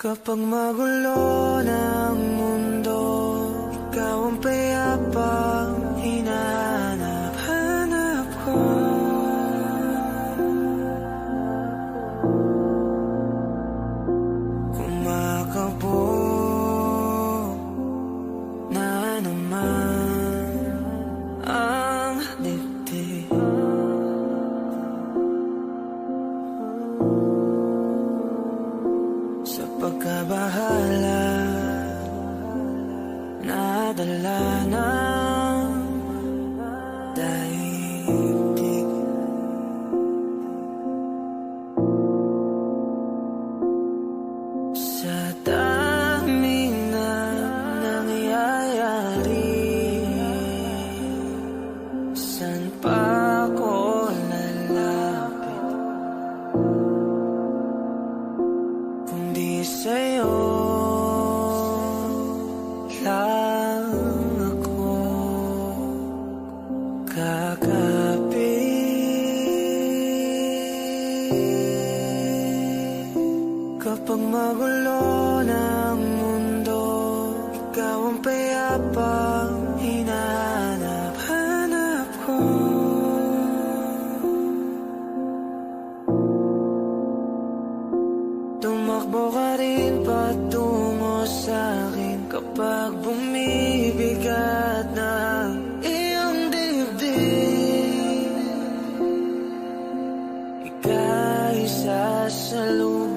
Kapag magulo ng mundo, ikaw ang payapang hinahanap-hanap ko. Kumakabog na naman ang dibdib. Sa pagkabahala, nadala ng daigdig. Sa daming na nangyayari, saan pa ako lalapit kundi sa'yo lang ako kakapit. Kapag magulo ng mundo, ikaw ang payapang hinahanap-hanap ko. Tumakbo ka rin patungo sa'kin kapag bumibigat ng iyong dibdib. Ika'y sasalubungin.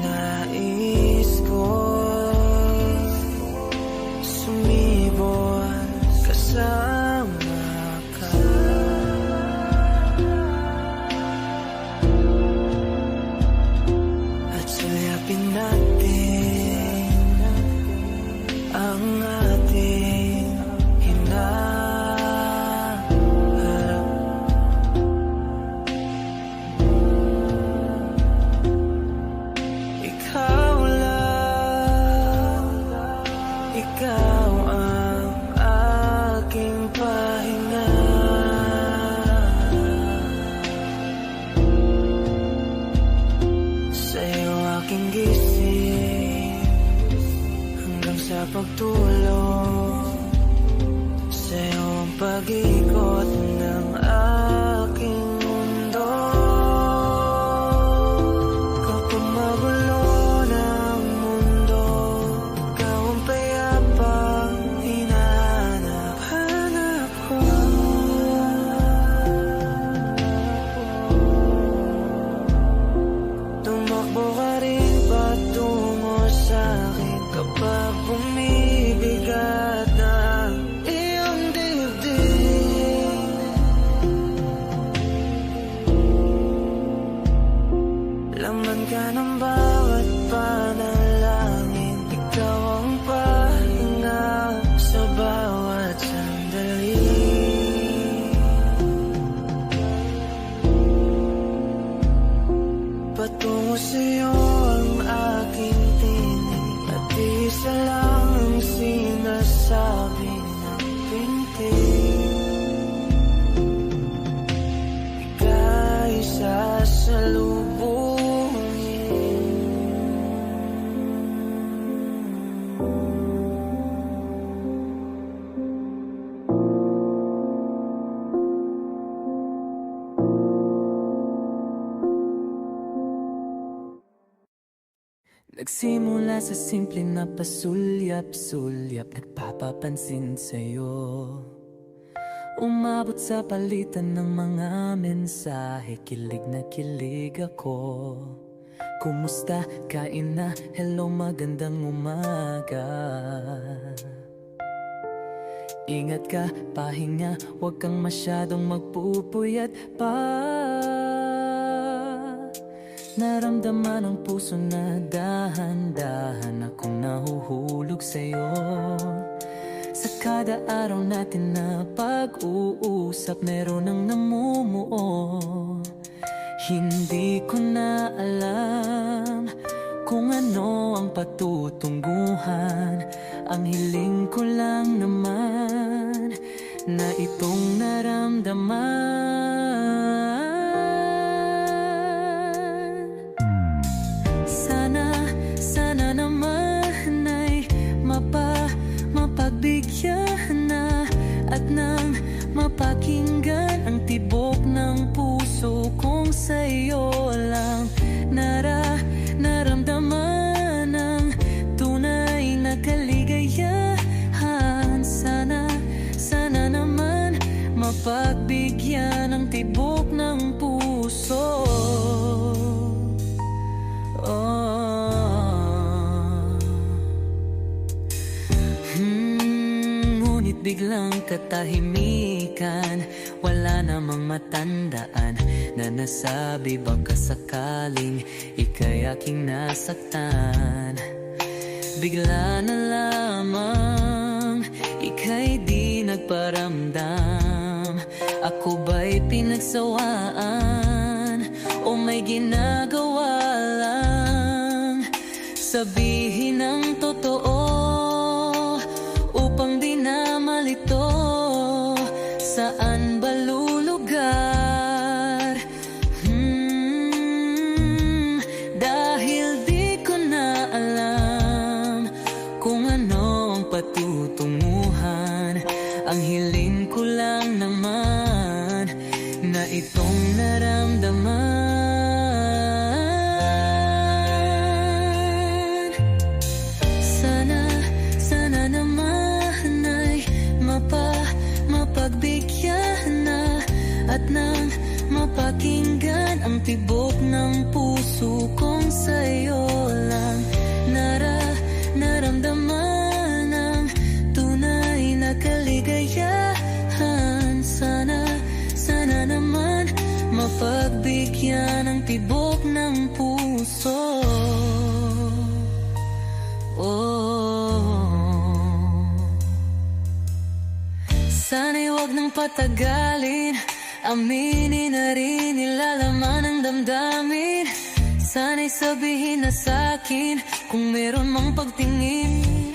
Nais ko'y sumibol kasama ka. At suyapin natin ang ating hinaharap. Ikaw lang, ikaw ang aking pahinga. Sa'yo aking gising hanggang sa pagtulog. Sa'yo ang pag-ikot ng aking mundo. Kapag magulo ng mundo, ikaw ang payapang hinahanap-hanap ko. Tumakbo ka rin patungo sa'kin kapag bumibigat ng iyong dibdib. Laman ka ng bawat panalangin, ikaw ang pahinga sa bawat sandali. Patungo sa'yo ang aking tinig, at isa lang ang sinasabi ng pintig. Ika'y sasalubungin. Nagsimula sa simple na pasulyap-sulyap, nagpapapansin sa'yo. Umabot sa palitan ng mga mensahe, kilig na kilig ako. Kumusta? Kain na? Hello, magandang umaga. Ingat ka, pahinga, huwag kang masyadong magpupuyat pa. Naramdaman ang puso na dahan-dahan akong nahuhulog sa'yo. Sa kada araw natin na pag-uusap, meron ang namumuo. Hindi ko na alam kung ano ang patutunguhan. Ang hiling ko lang naman na itong naramdaman. Sana naman ay mapagbigyan na at nang mapakinggan ang tibok ng puso kong sa'yo lang naramdaman ang tunay na kaligayahan. Sana naman mapagbigyan ang tibok ng puso. Ngunit biglang katahimikan, wala namang matandaan na nasabi baka sakaling ika'y aking nasaktan. Bigla na lamang ika'y di nagparamdam. Ako ba'y pinagsawaan o may ginagawa lang? Sabihin ang totoo upang di na malito. Saan ba lulugar? Dahil di ko na alam kung ano ang patutunguhan. Ang hiling ko lang naman na itong naramdaman. Sana naman ay mapagbigyan na at nang mapakinggan ang tibok ng puso kong sa'yo lang naramdaman ang tunay na kaligayahan. Sana naman mapagbigyan ang tibok ng puso. Sana'y wag nang patagalin, aminin na rin nilalaman ang damdamin. Sana'y sabihin na sa'kin kung meron mang pagtingin.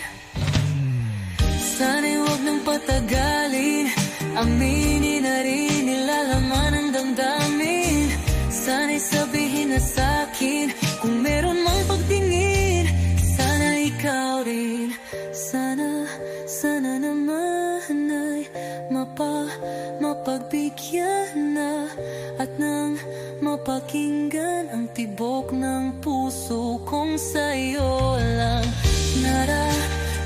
Sana'y wag nang patagalin, aminin na rin nilalaman ang damdamin. Sana'y sabihin na sa'kin kung meron mang pagtingin. Sana ikaw rin, sana naman ay mapagbigyan na at nang mapakinggan ang tibok ng puso kong sa'yo lang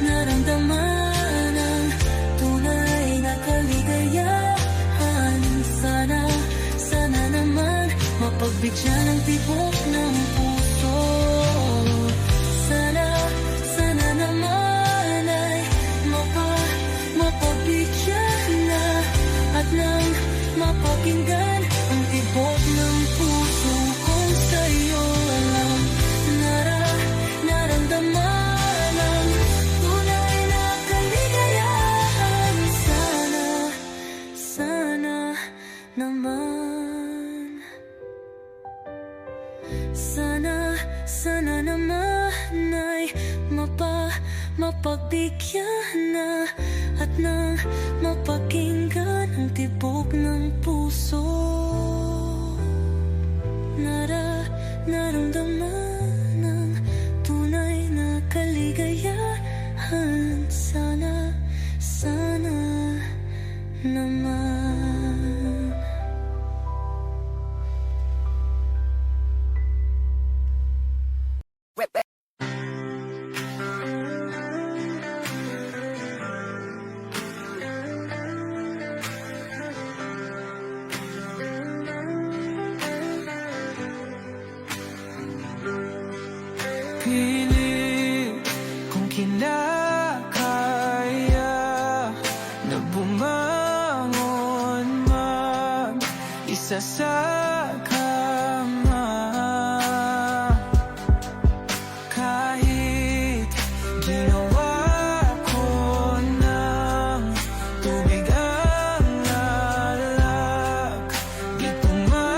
naramdaman ang tunay na kaligayahan. Sana naman mapagbigyan ang tibok ng puso. Sana naman ay mapagbigyan na at nang mapakinggan ang tibok ng puso kong sa'yo lang naramdaman ang tunay na kaligayahan. Sana naman, sana naman ay mapagbigyan na at nang mapakinggan ang tibok ng puso. Naramdaman ang tunay na kaligayahan. Sana naman. Pilit kung kinakaya na bumangon mag-isa sa kama. Kahit ginawa ko ng tubig ang alak, di tumatama.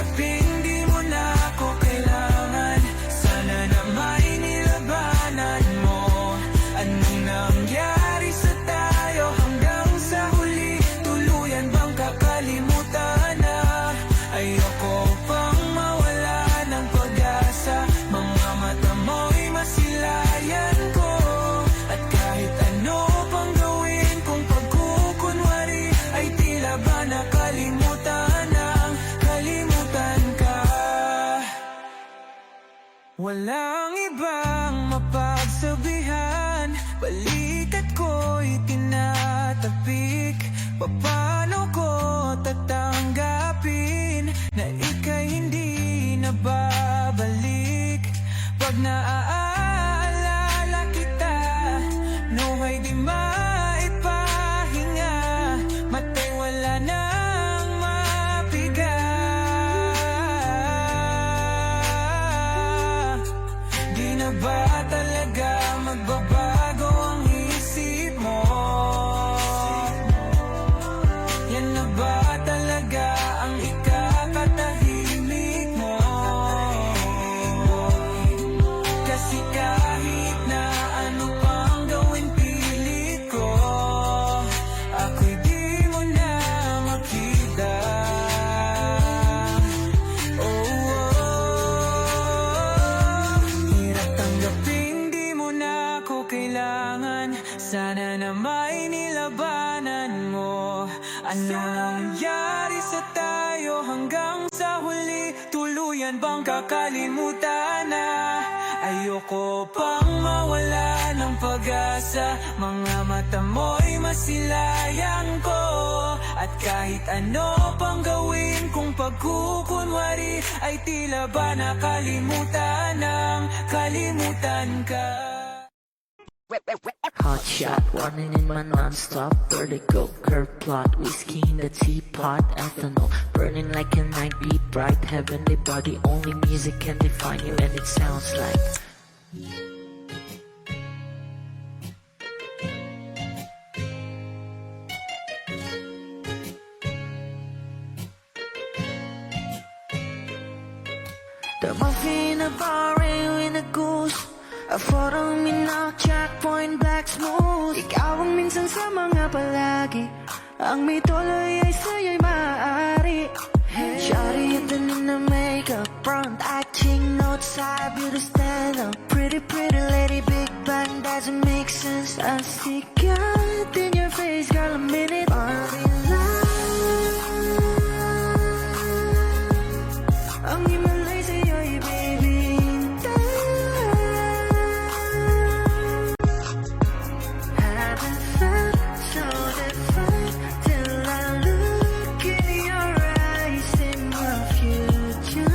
tanggaping di mo na ako kailangan. Sana na may nilabanan mo. Anong nangyari sa tayo hanggang sa huli? Tuluyan bang kakalimutan na? Ayoko pang mawala ng pag-asa. Mga mata mo'y masilayan ko. At kahit ano pang gawin kung pagkukunwari, ay tila ba nakalimutan ang kalimutan ka. Walang ibang mapagsabihan, balikat ko'y tinatapik. Paano ko tatanggapin na ika'y hindi na babalik? Pag naaalala kita, nuhay di maipahinga. Matay wala nang mapiga. Di na ba talaga magbabago ang isip mo? Yan na ba talaga ang ikakatahimik mo? Kasi kahit na ano pang gawin pilit ko, ako'y di mo na makita. Hirap tanggaping di mo na ako kailangan. Sana na may nilabanan mo. Ano nangyari sa tayo hanggang sa huli? Tuluyan bang kakalimutan na? Ayoko pang mawala ng pag-asa. Mga mata mo'y masilayan ko. At kahit ano pang gawin kung pagkukunwari, ay tila ba nakalimutan ng kalimutan ka. Hot shot, running in my non-stop vertigo. Curve plot, whiskey in the teapot, ethanol burning like a night, be bright, heavenly body. Only music can define you, and it sounds like the muffin in a bar in a goose. A photo minok, checkpoint, black smooth. Ikaw ang minsan sa mga palagi. Ang may tuloy ay sa'yo'y maaari. Shawty, ito na makeup, front acting, notes, side, beauty stand up. Pretty, pretty lady, big bang, doesn't make sense. I see God in your face, girl, a minute. Party ang himalay sa'yo'y baby. Haven't felt so different till I look in your eyes, in my future.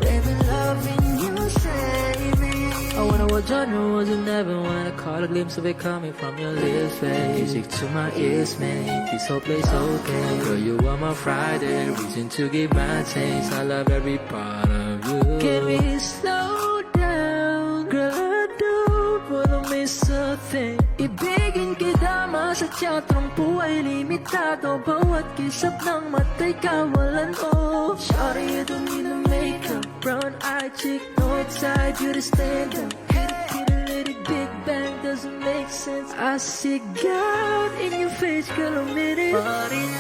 Baby, loving you save me. I wonder what genre was in heaven when I caught a glimpse of it coming from your lips, babe. Music to my ears, man. This whole place okay. Girl, you are my Friday, reason to give my taste. I love every part of you. Can we slow down? Girl, I don't wanna miss a thing. Ibigin kita, sa teatrong buhay limitado. Bawat kisap ng mata'y kawalan mo. Shawty, you don't need no makeup, brown eye chick, north side, beauty stand up. Pretty lady, big bang, doesn't make sense. I see God in your face, girl, a minute. But in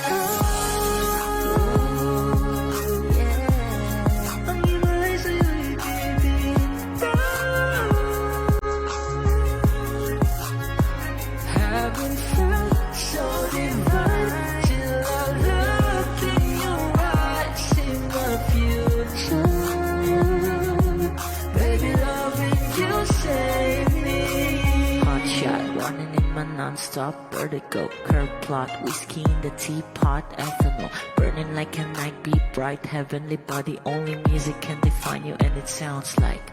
ang himalay sa'yo'y baby. Haven't felt so divine till I look in your eyes, in my future. Baby, loving you save me. Hot shot, running in my non-stop vertigo. Curve plot, whiskey in the teapot, ethanol burning like a night, be bright, heavenly body. Only music can define you, and it sounds like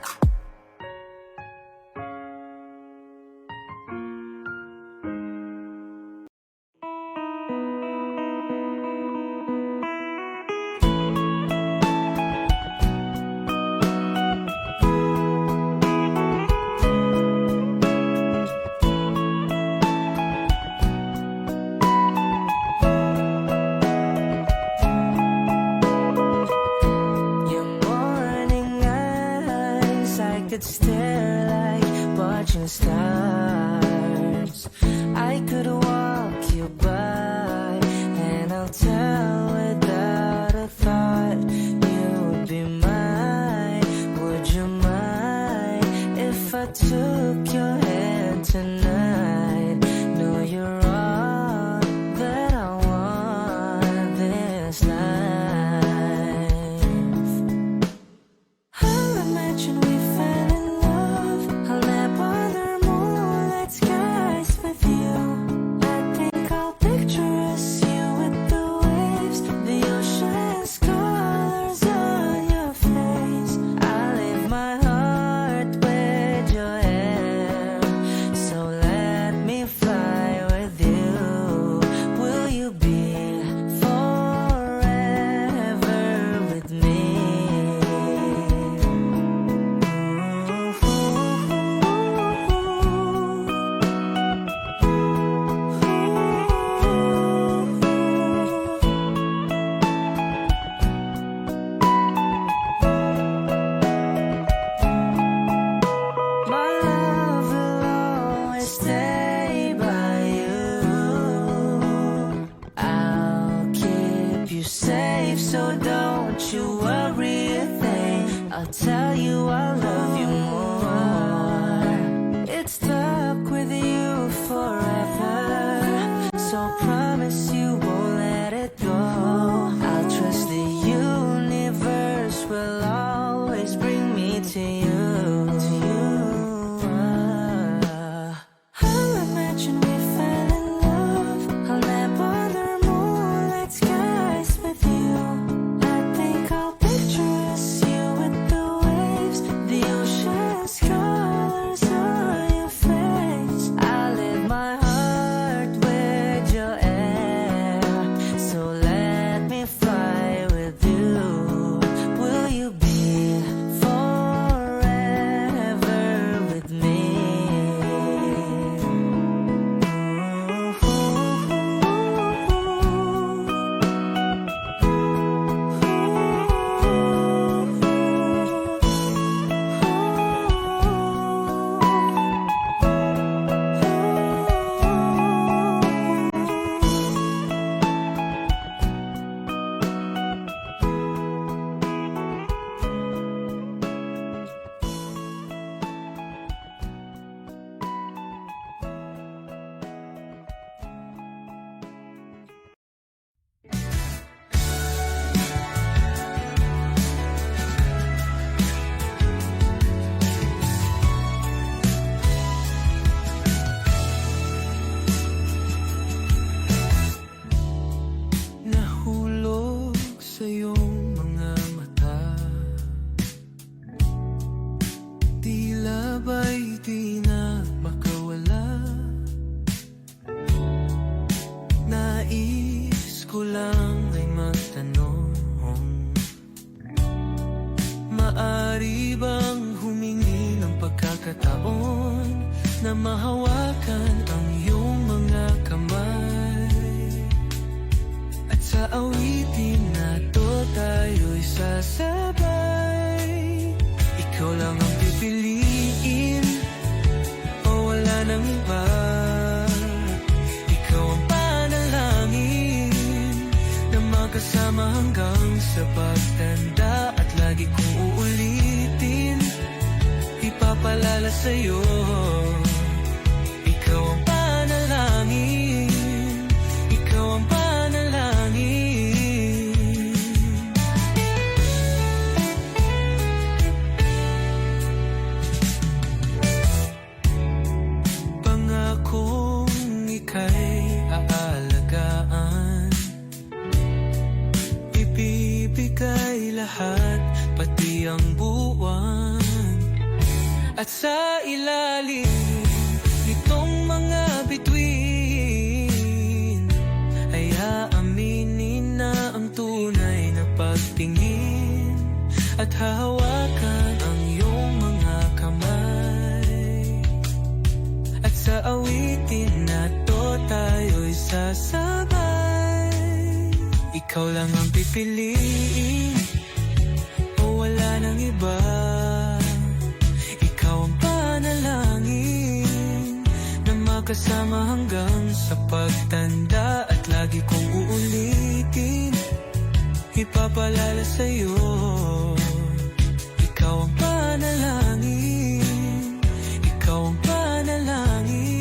could stare like watching stars. I could walk you by, and I'll tell without a thought you would be mine. Would you mind if I took your hand tonight? No, you're all that I want this life. I'll imagine we fell in love. I'll nap under moonlight skies with you. I think I'll picture us, you with the waves, the ocean's colors on your face. I leave my heart with your hair, so let me fly with you. Will you be forever with me? My love will always stay by you. I'll keep you safe, so don't you worry a thing. I'll tell you I love you more. It's stuck with you forever, so promise you won't let it go. I'll trust the universe will always bring me to you. I'll imagine we fell in love. I'll nap under moonlight skies with you. I think I'll picture us, you with the waves, the ocean's colors on your face. I live my heart with your air, so let me fly with you. Will you be forever with me? Nahulog sa iyong mga mata, tila ba'y di na makawala. Nais ko lang ay magtanong, maari bang humingi ng pagkakataon na mahawakan ang iyong mga kamay? At sa awitin na to tayo'y sasabay. Ikaw lang ang pipiliin, o wala nang iba. Ikaw ang panalangin na magkasama hanggang sa pagtanda. At lagi kong uulitin, ipapalala sa'yo. Ikaw ang panalangin, ikaw ang panalangin. Pangakong ika'y aalagaan, ibibigay lahat, pati ang buwan. At sa ilalim nitong mga bituin ay aaminin na ang tunay na pagtingin, at hahawakan ang iyong mga kamay. At sa awitin na to tayo'y sasabay. Ikaw lang ang pipiliin, o wala nang iba. makasama hanggang sa pagtanda. At lagi kong uulitin, ipapalala sa'yo, ikaw ang panalangin, ikaw ang panalangin.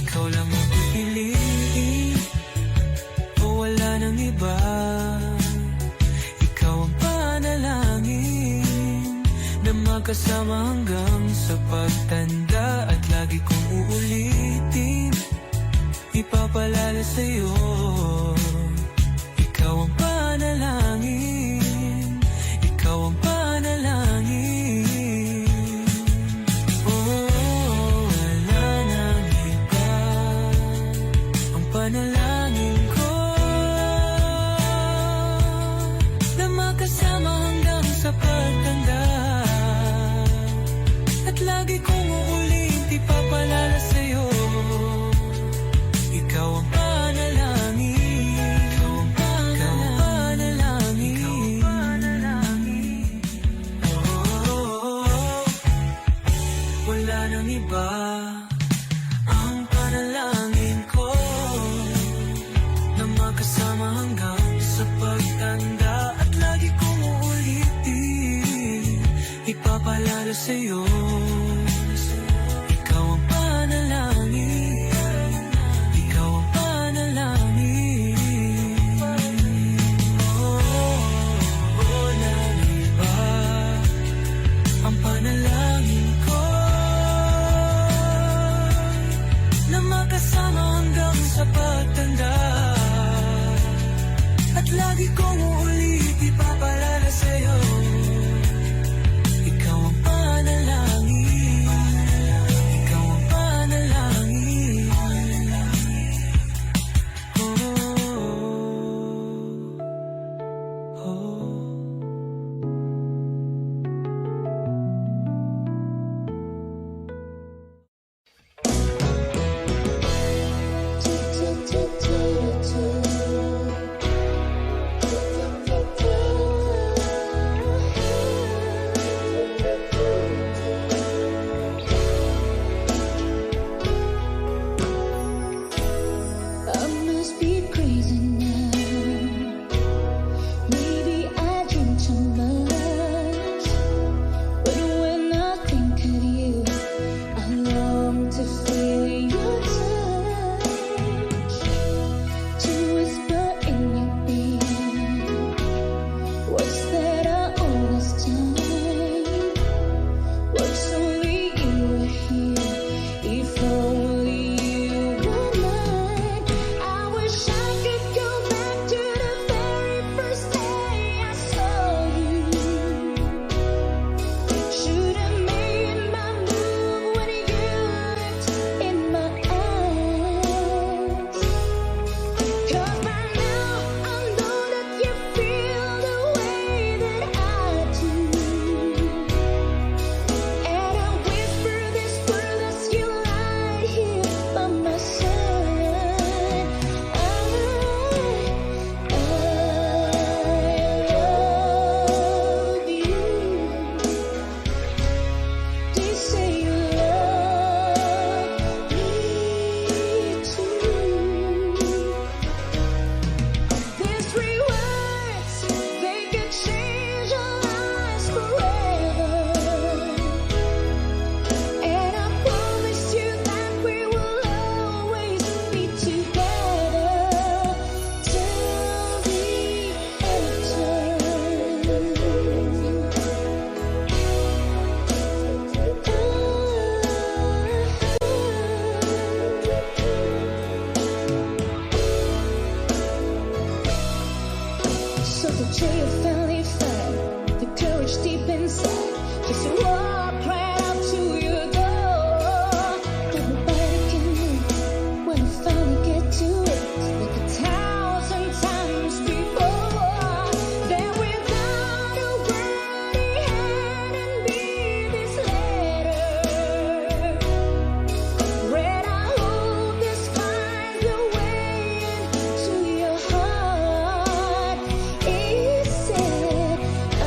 Ikaw lang ang pipiliin, o wala nang iba. Ikaw ang panalangin, na magkasama hanggang sa pagtanda. At lagi kong uulitin, ipapalala sa'yo, ikaw ang panalangin, ikaw ang panalangin. Oh, wala nang iba, ang panalangin ko, na makasama hanggang sa pagtanda. At lagi kong uulit, ipapalala sa'yo, ikaw ang panalangin, ikaw ang panalangin, ikaw ang panalangin. Oh, wala nang iba, ang panalangin ko, na makasama hanggang sa pagtanda. At lagi kong uulitin, ipapalala sa'yo, ikaw ang panalangin, ikaw ang panalangin. Oh, wala nang iba, ang panalangin ko, na makasama hanggang sa pagtanda. At lagi kong uulit, ipapalala sa'yo, ikaw ang panalangin, ikaw ang panalangin. Oh, oh. I must be crazy now. Maybe I drink too much. But when I think of you, I long to feel your touch, to whisper in your ear words that are always time. Words only you were here, if only you were mine. I wish I could go back to the very first day I saw you. Should have made my move when you looked in my eyes. 'Cause by now I know that you feel the way that I do. And I whisper this word as you lie here by my side. I love you. Do you say you love me too? These 3 words, they can change our lives forever. And I promise you that we will always be together till the So the day you finally find the courage deep inside, just to walk right up to your door. That nobody can leave when I finally get to it, like 1,000 times before. Then without a word, he handed me this letter. Read, I hope this finds a way into your heart. It said, I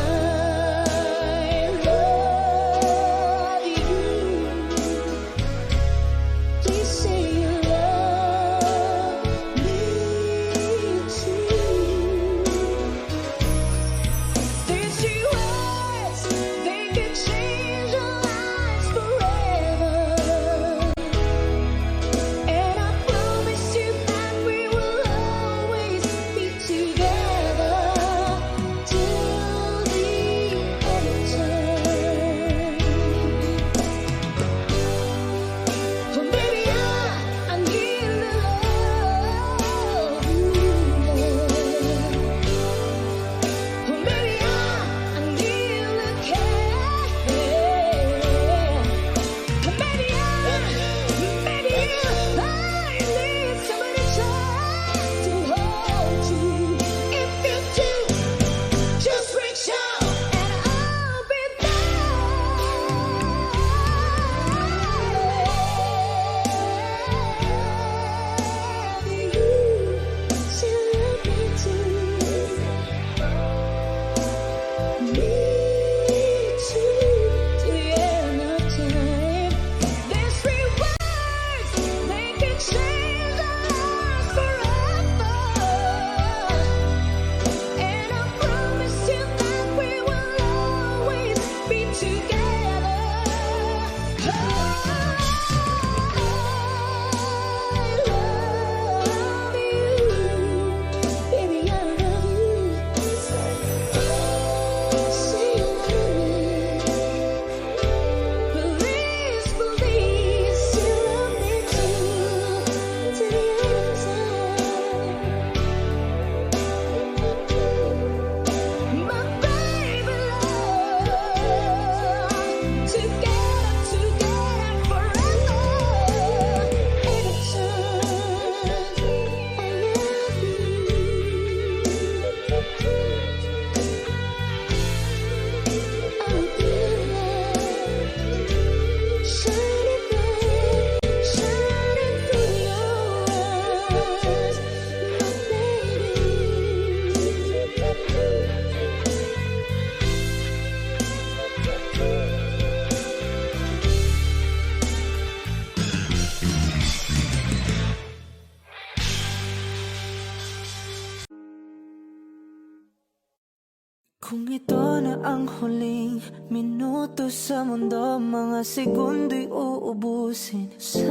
Kung ito na ang huling minuto sa mundo, mga segundo'y uubusin. Sa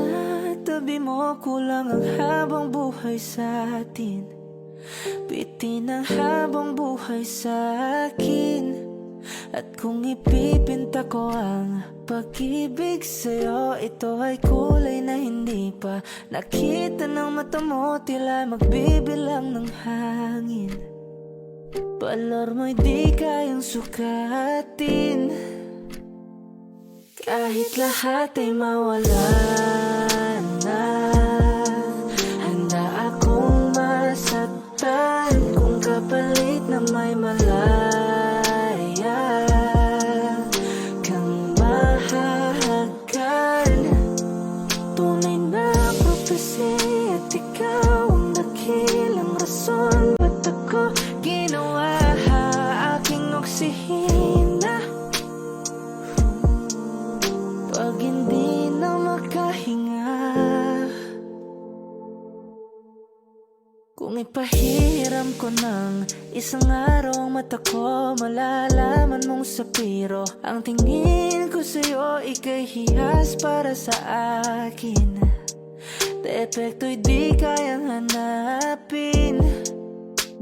tabi mo, kulang ang habang buhay sa atin. Bitin ang habang buhay sa akin. At kung ipipinta ko ang pag-ibig sa'yo, ito ay kulay na hindi pa nakita ng mata mo, tila magbibilang ng hangin. Balor mo'y di kayang sukatin. Kahit lahat ay mawala na, handa akong masaktan kung kapalit na may malaya kang mahahagan. Tunay na prophecy at ikaw ang dakilang rason ba't ako ginawa aking oksihina. Pag hindi na makahinga, kung ipahiram ko ng isang araw ang mata ko, malalaman mong sapiro ang tingin ko sa'yo, ika'y hiyas para sa akin. Depekto'y di kayang hanapin.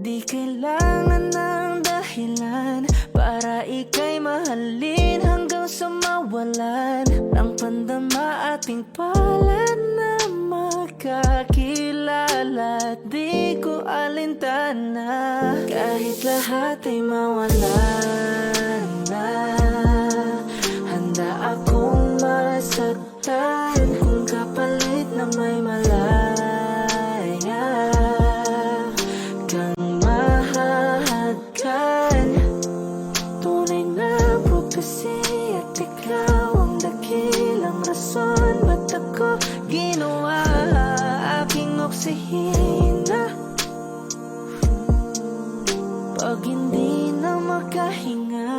Di kailangan ng dahilan para ika'y mahalin hanggang sa mawalan ng pandama ating palad na magkakilala. Di ko alintana kahit lahat ay mawalan na, handa akong masaktan kung kapalit na may malaya kang mahahagan. Tunay na prophecy at ikaw ang dakilang rason ba't ako ginawa aking oksihina. Pag hindi na makahinga,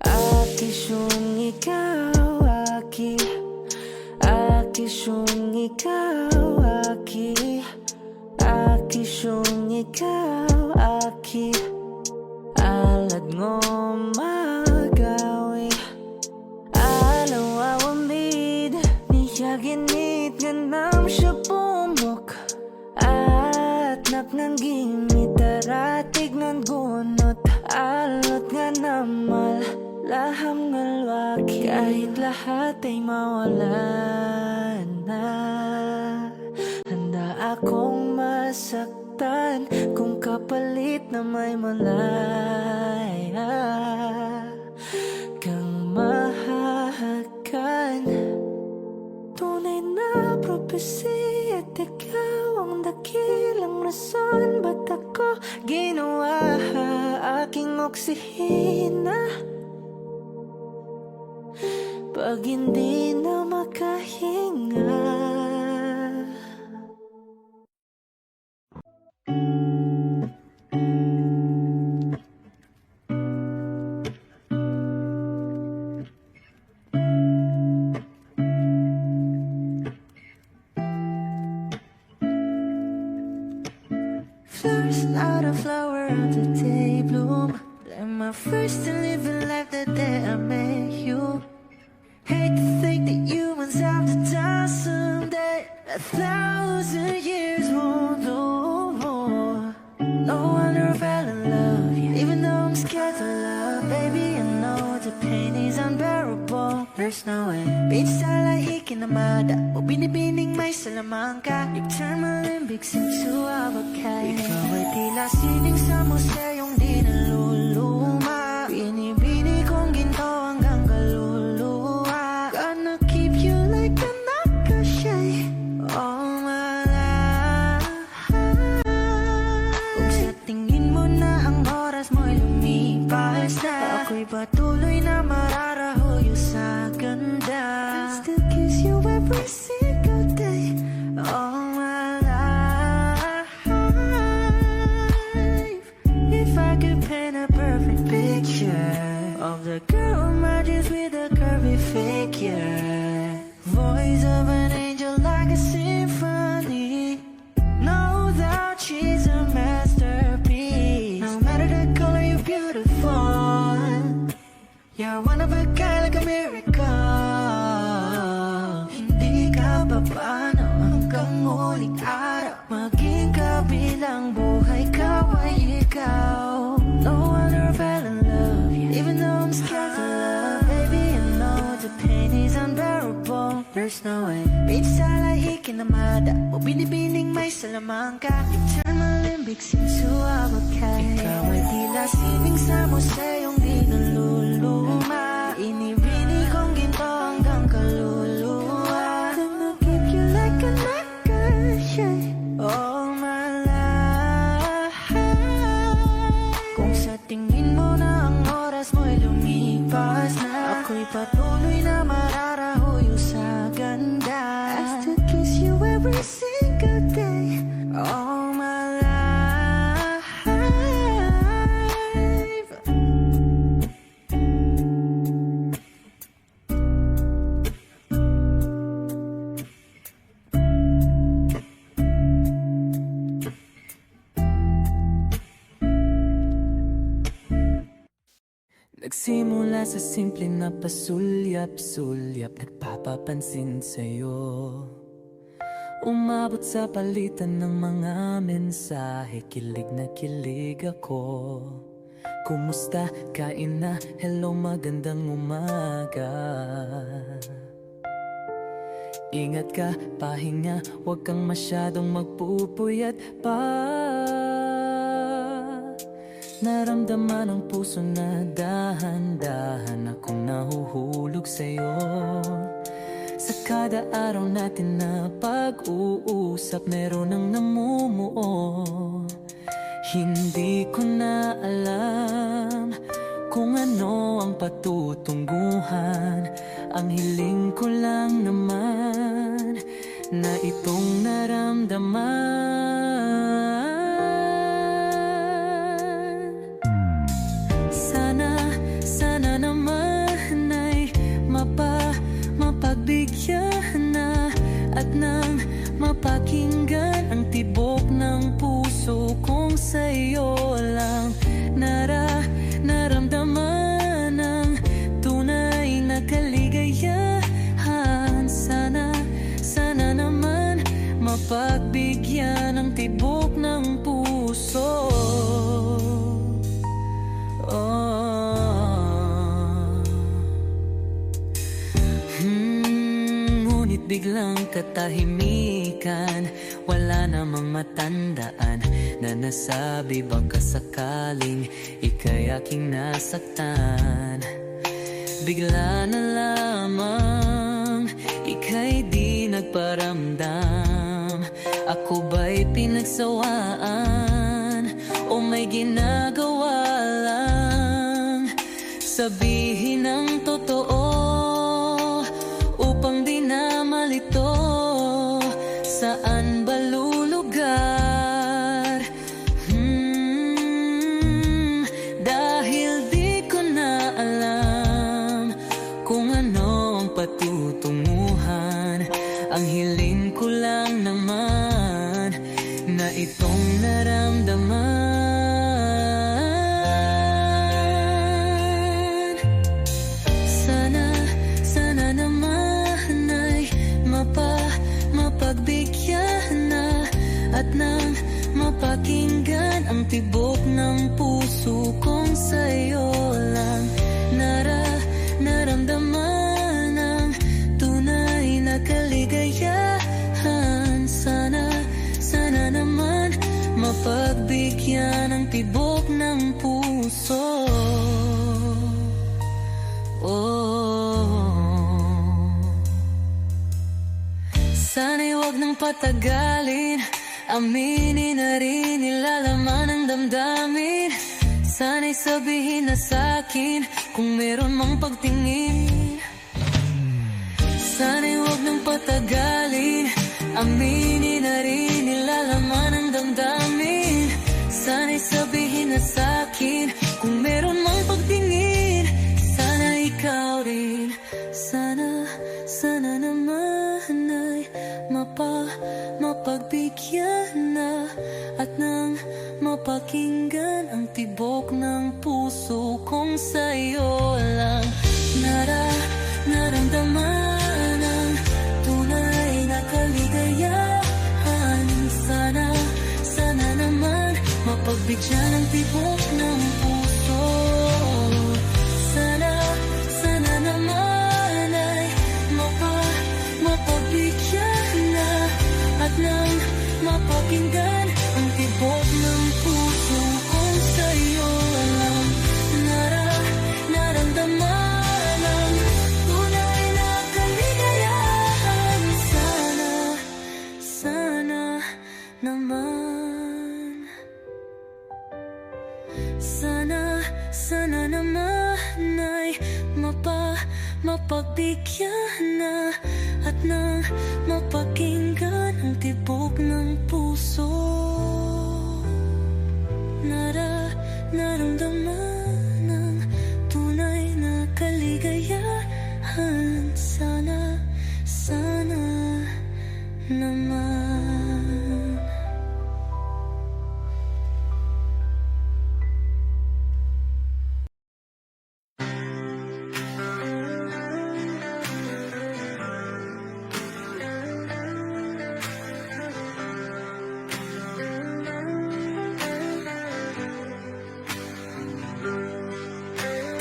akisyong ikaw, aki akisyong ikaw, aki akisyong ikaw, aki alad ngo magawi alaw awamid niyaginit ganam siya pumok at napnanggimit aratig ng gunot alot nga namal laham ngalwaki. Kahit lahat ay mawalan na, handa akong masaktan kung kapalit na may malaya kang mahahagan. Tunay na prophecy at ikaw ang dakilang rason ba't ako ginawa aking oksihina. Pag hindi na makahinga, flowers not a flower of the day bloom. Like my first to live a life the day I met you. Hate to think that humans have to die someday. 1,000 years won't know more. No wonder I fell in love, even though I'm scared to love. Baby, I know the pain is unbearable. There's no way. Bitch, talahi kinamada. O binibining may salamangka. You've turned my limbics into avocado. Ikaw ay tila sining sa museyong di naluluma. Binibini kong ginto hanggang kaluluwa. Gonna keep you like a nakashay all my life. Kung sa tingin mo na ang oras mo'y lumipas na, ako'y patuloy na mararahuyo sa ganda. I'll still kiss you every single day all my life. If I could paint a perfect picture of the girl who marches with a curvy figure, voice of an angel like a symphony, no doubt she's a man. paano hanggang muling araw maging kabilang buhay ka ay ikaw. No wonder I fell in love, even though I'm scared to love. Baby, I know the pain is unbearable. There's no way Pinsala ikinamada o binibining may salamangka. Turn malimbik sinsuawagkay. Ikaw ay tila sining sa museyong di naluluma. Inibini kong ginto hanggang kaluluwa. Gonna keep you like a necklace, yeah, all my life. Kung sa tingin mo na ang oras mo'y lumipas na, ako'y patuloy na mararahuyo sa ganda. I still kiss you every single day, all my life. Nagsimula sa simple na pasulyap-sulyap, nagpapapansin sa'yo. Umabot sa palitan ng mga mensahe, kilig na kilig ako. Kumusta? Kain na? Hello, magandang umaga. Ingat ka, pahinga, huwag kang masyadong magpupuyat pa. Naramdaman ang puso na dahan-dahan akong nahuhulog sa'yo. Sa kada araw natin na pag-uusap, meron ang namumuo. Hindi ko na alam kung ano ang patutunguhan. Ang hiling ko lang naman na itong naramdaman. Sana naman ay mapagbigyan na at nang mapakinggan ang tibok ng puso kong sa'yo lang naramdaman ang tunay na kaligayahan. Sana naman mapagbigyan ang tibok ng puso. Ngunit biglang katahimikan, wala namang matandaan na nasabi baka sakaling ika'y aking nasaktan. Bigla na lamang ika'y di nagparamdam. Ako ba'y pinagsawaan o may ginagawa lang? Sabihin ang totoo upang di na malito. Saan ba lulugar? Dahil di ko na alam kung ano ang patutunguhan. Ang hiling ko lang naman na itong naramdaman. Sana naman ay mapagbigyan na at nang mapakinggan ang tibok ng puso kong sa'yo lang naramdaman ang tunay na kaligayahan. Sana naman mapagbigyan ang tibok ng puso. Sana'y wag nang patagalin, aminin na rin nilalaman ng damdamin. Sana'y sabihin na sa'kin kung meron mang pagtingin. Sana'y wag nang patagalin, aminin na rin nilalaman ng damdamin. Sana'y sabihin na sa'kin kung meron mang pagtingin. Sana ikaw rin, sana naman ay mapagbigyan na at nang mapakinggan ang tibok ng puso kong sa'yo lang naramdaman ang tunay na mapakinggan ang tibok ng puso kong sa'yo alam. Naramdaman ang tunay na kaligayahan. Sana naman. Sana naman ay mapagbigyan na at nang mapakinggan ang tibok ng puso. Naramdaman ang tunay na kaligayahan. Sana naman.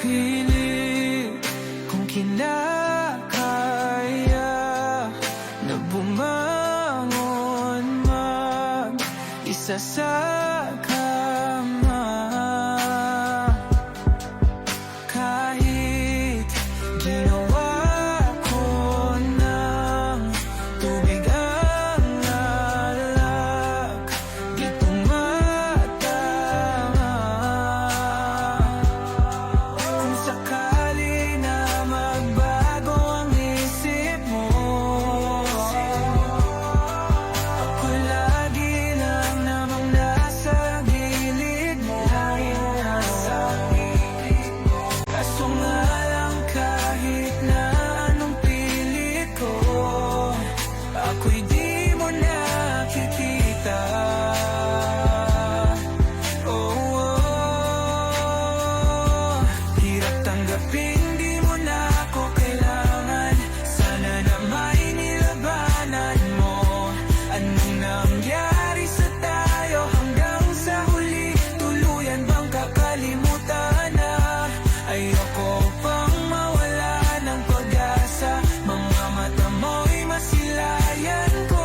Pilit kung kinakaya na bumangon mag-isa sa kama. Kahit ginawa ko ng tubig ang alak, di tumatama. Kung sakali na magbago ang isip mo, ako lagi lang namang nasa gilid mo. Kaso nga lang kahit na anong pilit ko, ako'y di mo nakikita. Hirap tanggapin, di mo na ako kailangan. Sana na may nilabanan mo. Anong nangyari sa tayo hanggang sa huli? Tuluyan bang kakalimutan na? Ayoko pang mawala ng pag-asa. Mga mata mo'y masilayan ko.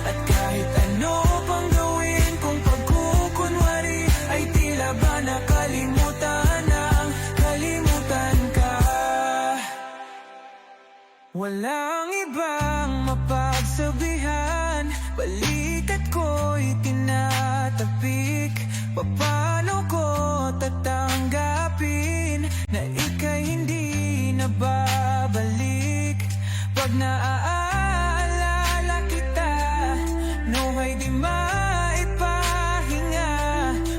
At kahit ano pang gawin kung pagkukunwari, ay tila ba nakalimutan ang kalimutan ka. Walang ibang mapagsabihan, balikat ko'y tinatapik. Paano ko tatanggapin na ika'y hindi na babalik? Pag naaalala kita, nuhay di maipahinga.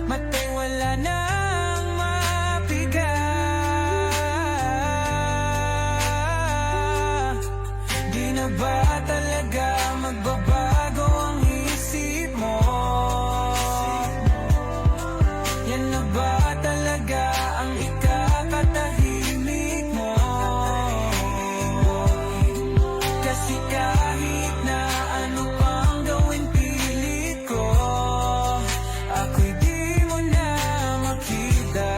Matay wala nang mapiga. Di na ba talaga magbabago ang isip mo? Yan na ba talaga ang ikakatahimik mo? Kasi kahit na ano pang gawin pilit ko, ako'y di mo na makita.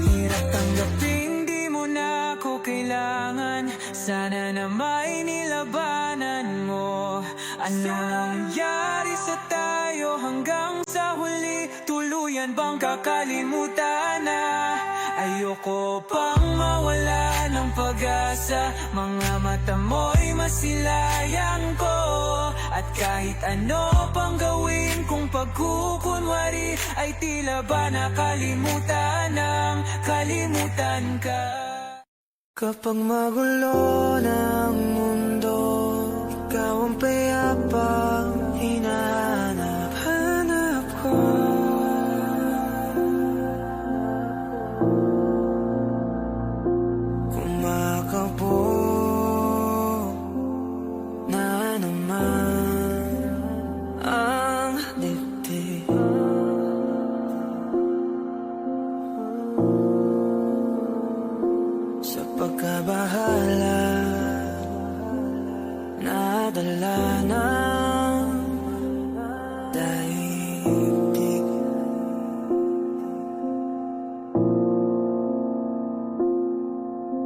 Hirap tanggapin, di mo na ako kailangan. Sana na may nilabanan mo. Ano nangyari sa tayo hanggang sa huli? Tuluyan bang kakalimutan na? Ayoko pang mawala ng pag-asa. Mga mata mo'y masilayan ko. At kahit ano pang gawin kung pagkukunwari, ay tila ba nakalimutan ng kalimutan ka. Kapag magulo ng mundo, ikaw ang payapang hinahanap ko. Kumakabog na naman ang dibdib. Sa pagkabahala, nadala ng daigdig.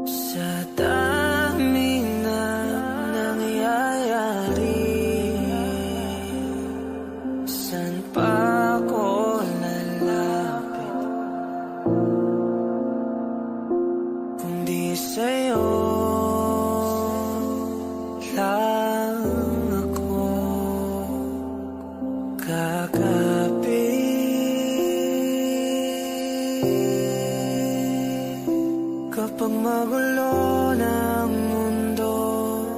Sa daming na sa'yo lang ako kakapit. Kapag magulo ng mundo,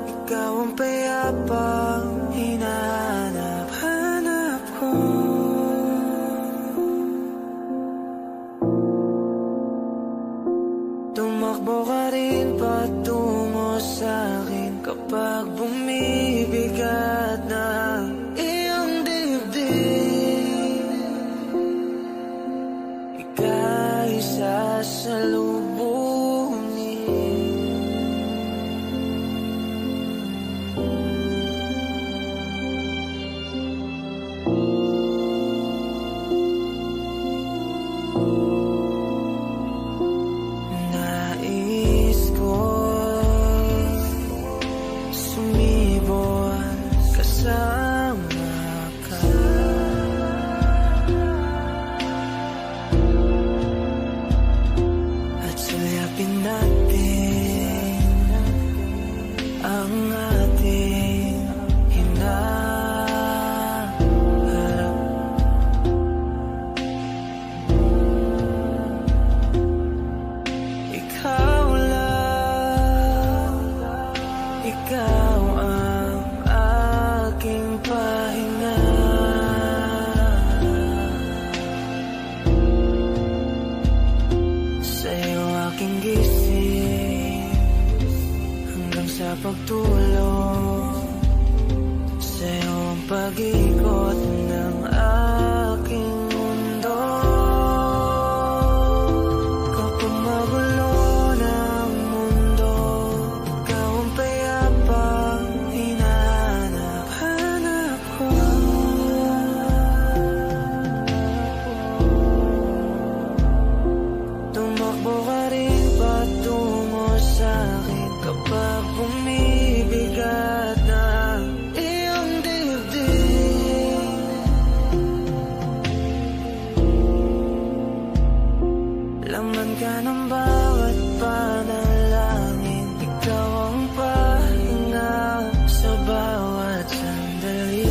ikaw ang payapang hinahanap-hanap ko. Tumakbo ka rin patungo sa'kin kapag bumibigat na iyong dibdib. Ika'y sasalubungin. Nais ko'y sumibol kasama ka. At suyapin natin ang ating hinaharap. Ikaw lang, ikaw ang aking pahinga. Sa'yo aking gising hanggang sa pagtulog. Sa'yo ang pag-ikot ng aking mundo. Kapag magulo ng mundo, ikaw ang payapang hinahanap-hanap ko. Tumakbo ka rin patungo sa'kin kapag bumibigat na iyong dibdib. Laman ka ng bawat panalangin, ikaw ang pahinga sa bawat sandali.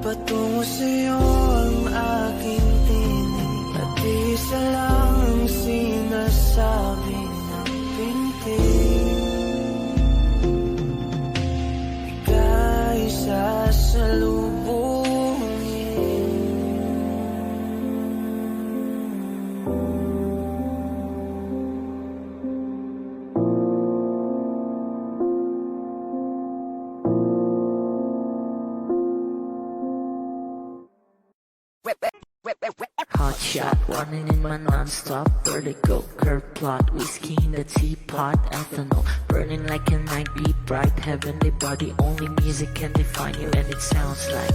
Patungo sa'yo ang aking tinig, at isa lang ang sinasabi ng pintig. Ika'y Hot shot, running in my non-stop vertigo. Curve plot, whiskey in the teapot, ethanol burning like a night beat, bright heavenly body. Only music can define you, and it sounds like.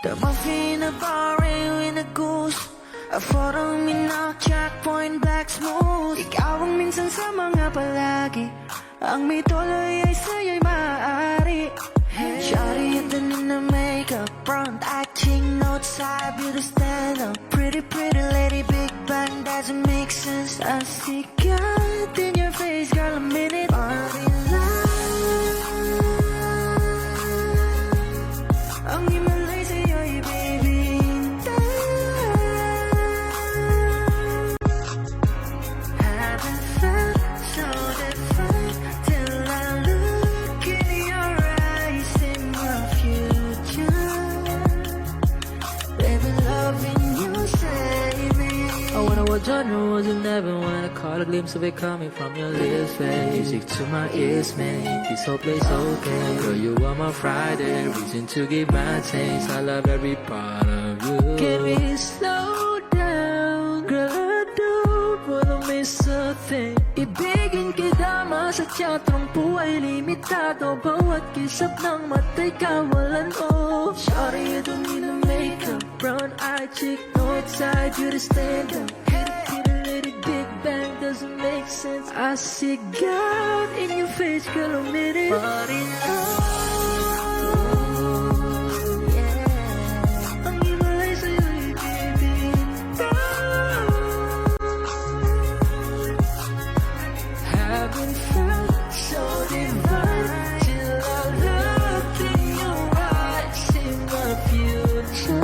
The muffin, a bar, in a goose. A photo mina, checkpoint, black smooth. Ikaw ang minsan sa mga palagi, ang may tuloy ay sa'yo'y maaari. Shawty in the in the makeup, front acting, notes, side, beauty stand up. Pretty, pretty lady, big bang, doesn't make sense. I see God in your face, girl, a minute. Party line, ang himalay sa'yo'y baby. Haven't felt so different till I look in your eyes in my future. Baby, loving you save me. I wonder what genre was in heaven when I caught a glimpse of it coming from your lips, babe. Music to my ears, man. This whole place okay. Girl, you are my Friday, reason to give my taste. I love every part of you. Can we slow down, girl? I don't wanna miss a thing. Ibigin kita, masadya trangpo ay limitado. Bawat kisap ng mata'y kawalan mo. Sorry, you don't need a makeup. Brown eye chick, north side, you to stand up. Hit a little big I see God in your face, girl, a minute. But in love, yeah, ang iba'y sa'yo'y bibitaw. Haven't felt so divine till I look in your eyes, in my future.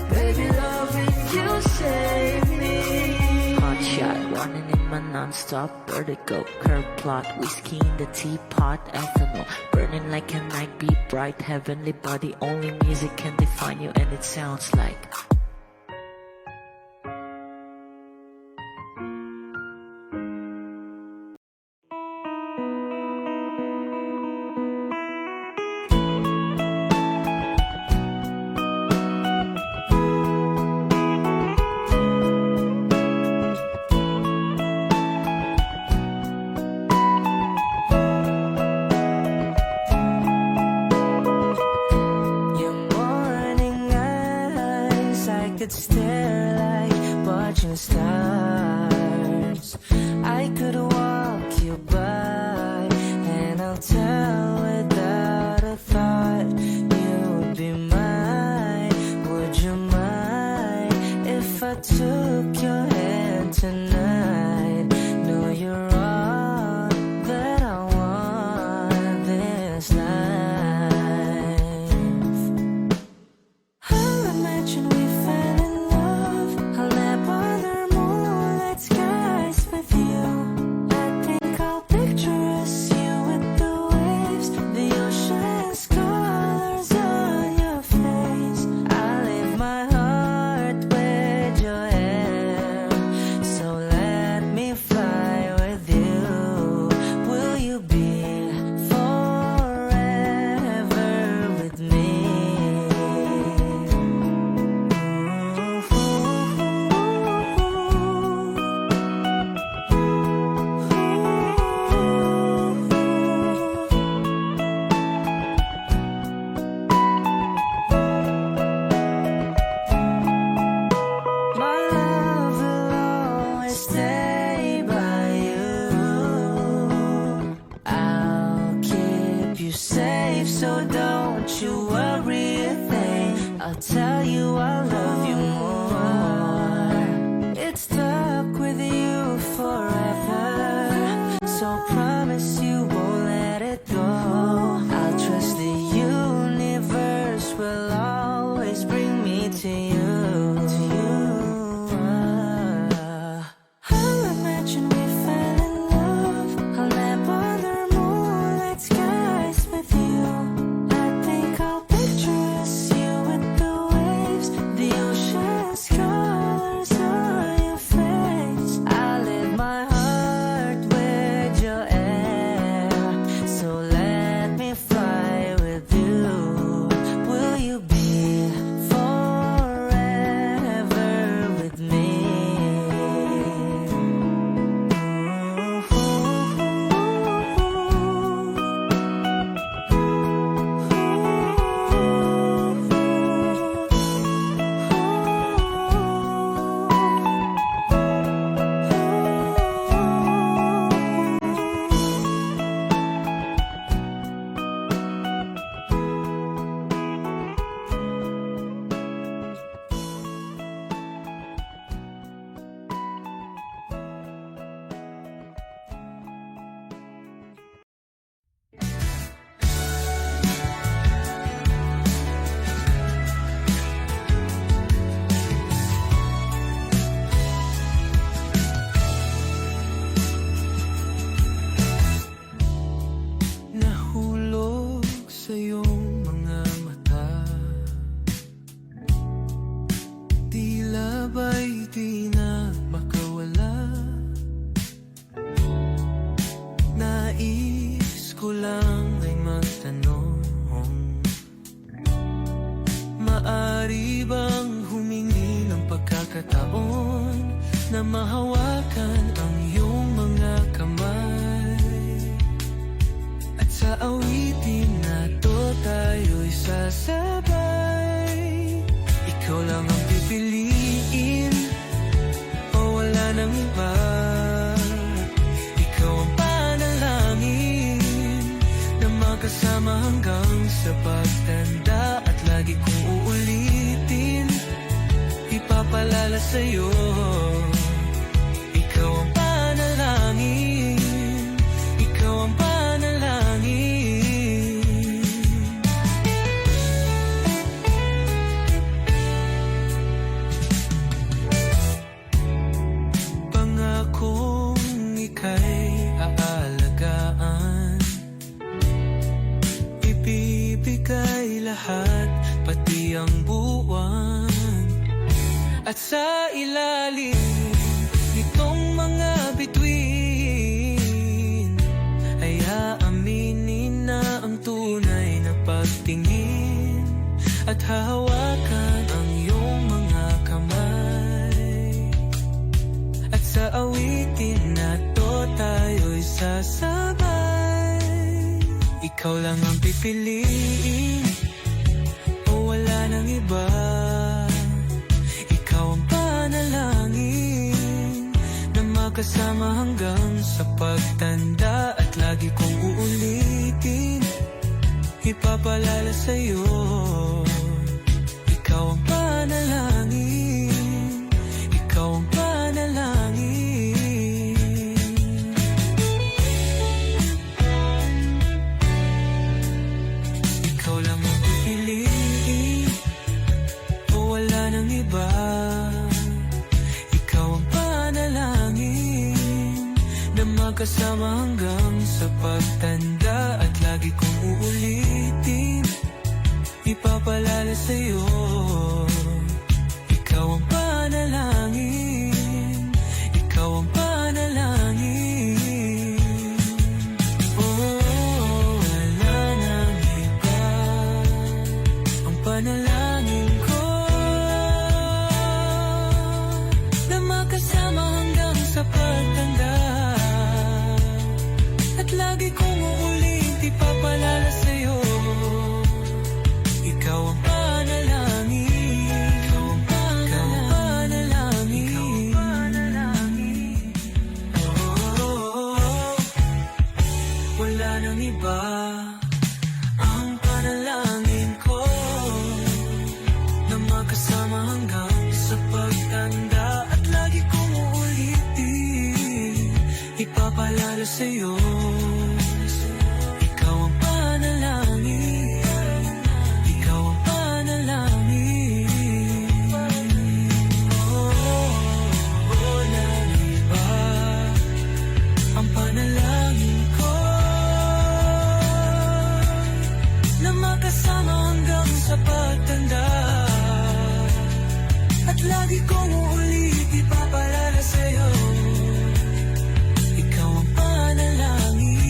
Baby, loving you save me. Hot shot, running in my non-stop vertigo. Curve plot, whiskey in the teapot, ethanol burning like a night, be bright, heavenly body. Only music can define you, and it sounds like. Your morning eyes, I could stare like watching stars. I could walk you by, and I'll tell without a thought you'd be mine. Would you mind if I took your hand tonight? No, you're all that I want this life. I'll imagine we fell in love. I'll nap under moonlit skies with you. I think I'll picture us, you with the waves, the ocean's colors on your face. I'll leave my heart with your hair, so let me fly with you. Will you be forever with me? My love will always stay by you. I'll keep you safe, so don't you worry a thing. I'll tell you I love you more. It's stuck with you forever, so promise you won't let it go. I'll trust the universe will always bring me to you. I'll imagine we fell in love. I'll nap under moonlit skies with you. I think I'll picture us, you with the waves, the ocean's colors on your face. I'll leave my heart with your air, so let me fly with you. Will you be forever with me? Nahulog sa iyong mga mata, tila ba'y di na makawala. Nais ko lang ay magtanong, maari bang humingi ng pagkakataon na mahawakan ang iyong mga kamay? At sa awitin na to tayo'y sasabay. Ikaw lang ang pipiliin, o wala nang iba. sa'yo. Ikaw ang panalangin, ikaw ang panalangin. Pangakong ika'y aalagaan, ibibigay lahat, pati ang buwan. At sa ilalim nitong mga bituin ay aaminin na ang tunay na pagtingin, at hahawakan ang iyong mga kamay. At sa awitin na to tayo'y sasabay. Ikaw lang ang pipiliin, o wala nang iba. Ikaw ang panalangin na makasama hanggang sa pagtanda. At lagi kong uulitin, ipapalala sa'yo. Ikaw ang panalangin, ikaw ang panalangin. Ikaw lang ang pipiliin, o wala nang iba. Ikaw ang panalangin na magkasama hanggang sa pagtanda. At lagi kong uulitin, ipapalala sa'yo. Ikaw ang panalangin, ikaw ang panalangin. Oh, wala nang iba, ang panalangin ko na makasama hanggang sa pagtanda. At lagi kong uulit, ipapalala sa'yo. Ikaw ang panalangin, ikaw ang panalangin, ikaw ang panalangin. Oh, wala nang iba, ang panalangin ko na makasama hanggang sa pagtanda. At lagi kong uulitin, ipapalala sa'yo. Ikaw ang panalangin, ikaw ang panalangin. Oh, walang iba, ang panalangin ko na makasama hanggang sa pagtanda. At lagi kong uulit, ipapalala sa'yo. Ikaw ang panalangin.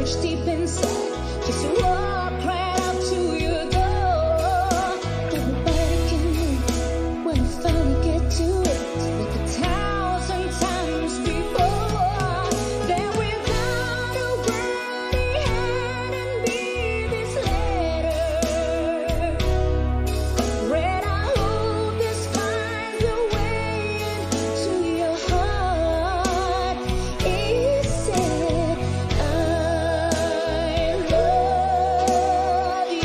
reach deep inside, just to walk right out to your door. Nobody can move when I finally get to it, like 1,000 times before. Then without a word, he handed me this letter. Read, I hope this finds a way into your heart. It said, I love you.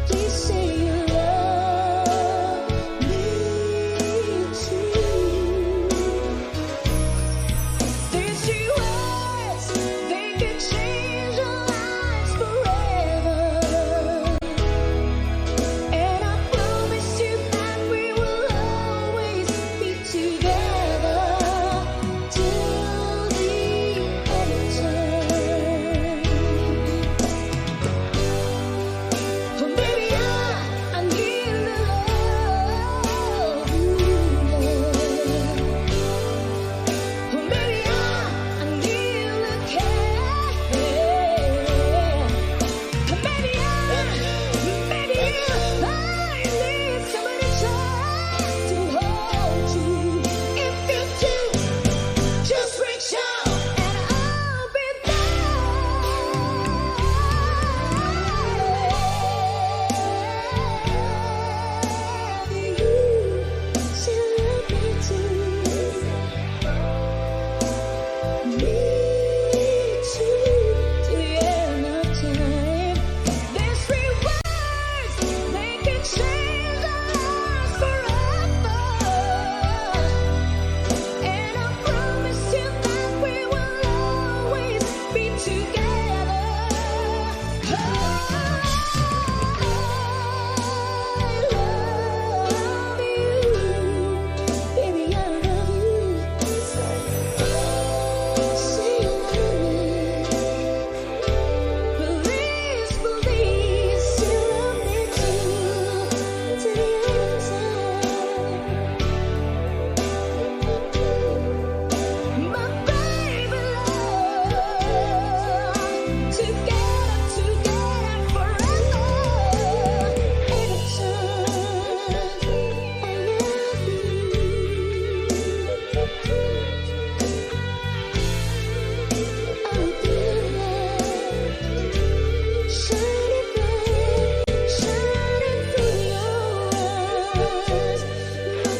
Please say you love me too. These 3 words, they could change our lives forever. And I promise you that we will always be together till the end of time. Oh baby, I need to love you. Oh baby, I need to care. Oh baby, I need somebody just to hold you. If you do, just reach out and I'll be there. You still love me too. Me too, till the end of time. These 3 words, they can change our lives forever. And I promise you that we will always be together. I love you, baby, I love you. Say you love me. Please, please, you love me too, till the end of time. My baby love, together forever. Anytime, I love you. Oh dear love, shining bright, shining through your eyes, my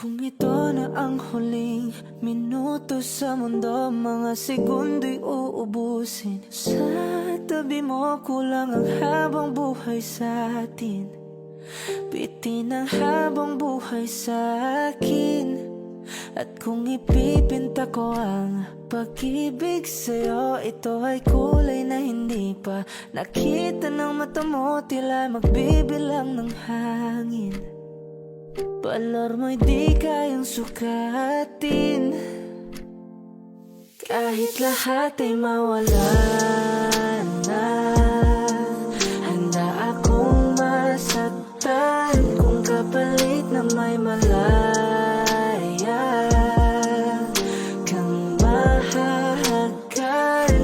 Kung ito na ang huling minuto sa mundo, mga segundo'y uubusin. Sa tabi mo, kulang ang habang buhay sa atin. Bitin ang habang buhay sa akin. At kung ipipinta ko ang pag-ibig sa'yo, ito ay kulay na hindi pa nakita ng mata mo, tila magbibilang ng hangin. Balor mo'y di kayang sukatin, kahit lahat ay mawala na. Handa akong masaktan kung kapalit na may malaya kang mahahagan.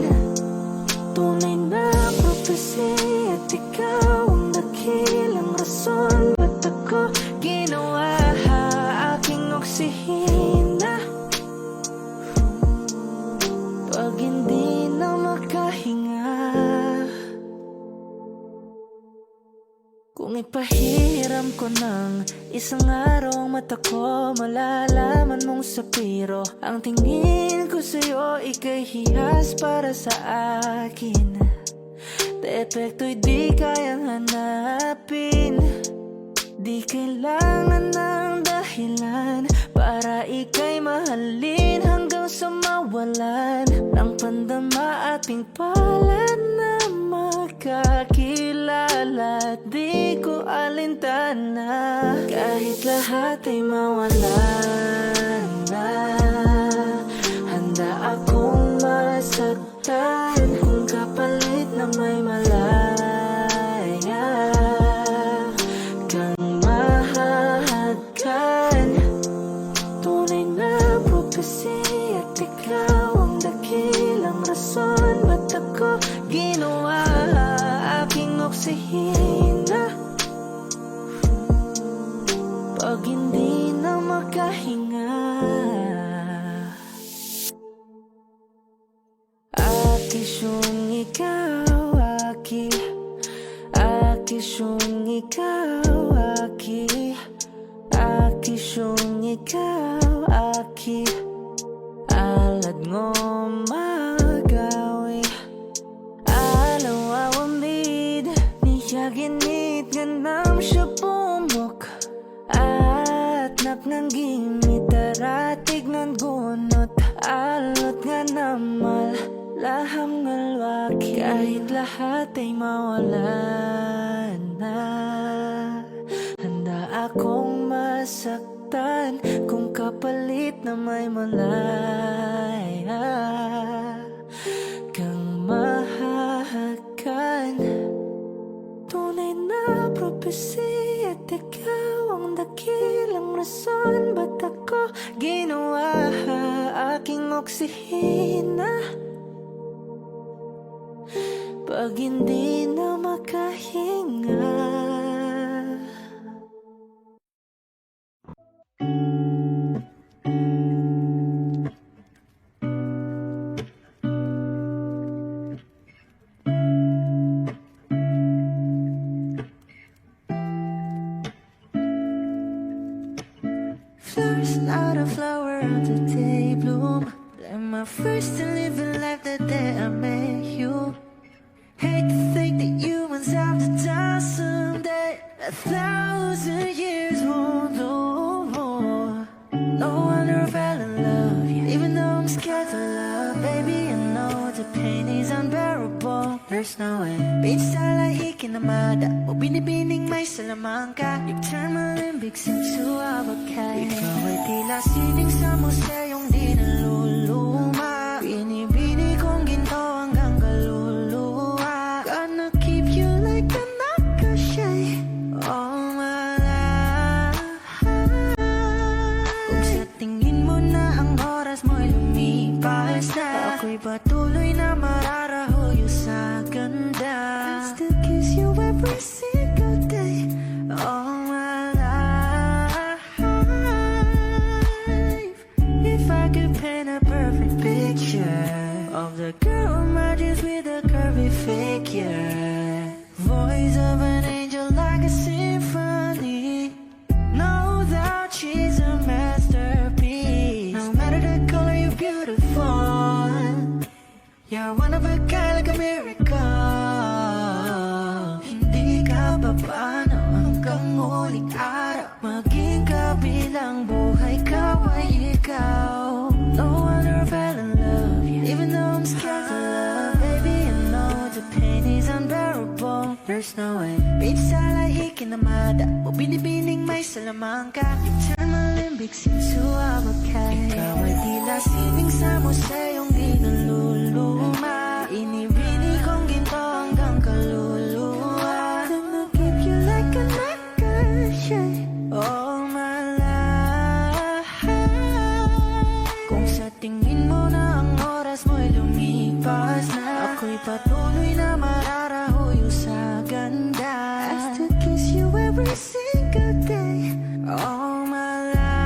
Tunay na prophecy at ikaw ang dakilang rason ba't ako ginawa aking oksihina. Pag hindi na makahinga, kung ipahiram ko ng isang araw ang mata ko, malalaman mong sapiro ang tingin ko sa'yo, ika'y hiyas para sa akin. Depekto'y di kayang hanapin, di kailangan ng dahilan para ika'y mahalin hanggang sa mawalan ng pandama ating palad na magkakilala. Di ko alintana kahit lahat ay mawalan na. oksihina pag hindi na makahinga. Akisyong ikaw, aki. Akisyong ikaw, aki. Akisyong ikaw, aki. Alad ngo magawi. Alaw awamid niya ginit ganam siya pumok. At naknanggimit taratig ng gunot. Alot nga namal laham ngalwaki. Kahit lahat ay mawala na, handa akong masaktan kung kapalit na may malaya kang mahahagan. Tunay na propesya at ikaw ang dakilang rason ba't ako ginawa aking oksihina pag hindi na makahinga. Flowers not a flower of the day bloom. Like my first and living life the day I met you. Hate to think that humans have to die someday. 1,000 years won't know. No wonder I fell in love, yeah. Even though I'm scared to love, baby, I know the pain is unbearable. There's no way. Bitch, talay ikinamada. O binibining may salamang ka. You turn my limbics into avocado. Ikaw ay tila sining sa museyong di naluluma. Binibini kong ginto hanggang kaluluwa. Gonna keep you like a nakashay all my life. Kung sa tingin mo na ang oras mo'y lumipas na, ako'y patuloy na mararahuyo sa ganda. I still kiss you every single day all my life. If I could paint a perfect picture of the girl my dreams with a curvy figure, voice of an angel like a symphony. No doubt she's a masterpiece. No matter the color, you're beautiful. You're one of a kind, like a miracle. Hindi ka papaano hanggang muling araw. Maging kabilang buhay ka ay ikaw. No wonder I fell in love, yeah. Even though I'm scared to love, baby, I know the pain is unbearable. There's no way. Bitch, talay ikinamada. O binibining may salamang ka. You turn my limbics into avocado. Ikaw ay tila sining sa museyong di naluluma. Inibini kong ginto hanggang kaluluwa. Gonna keep you like a nakashay all my life. Kung sa tingin mo na ang oras mo'y lumipas na, ako'y patuloy na mararahuyo sa ganda. I still kiss you every single day all my life.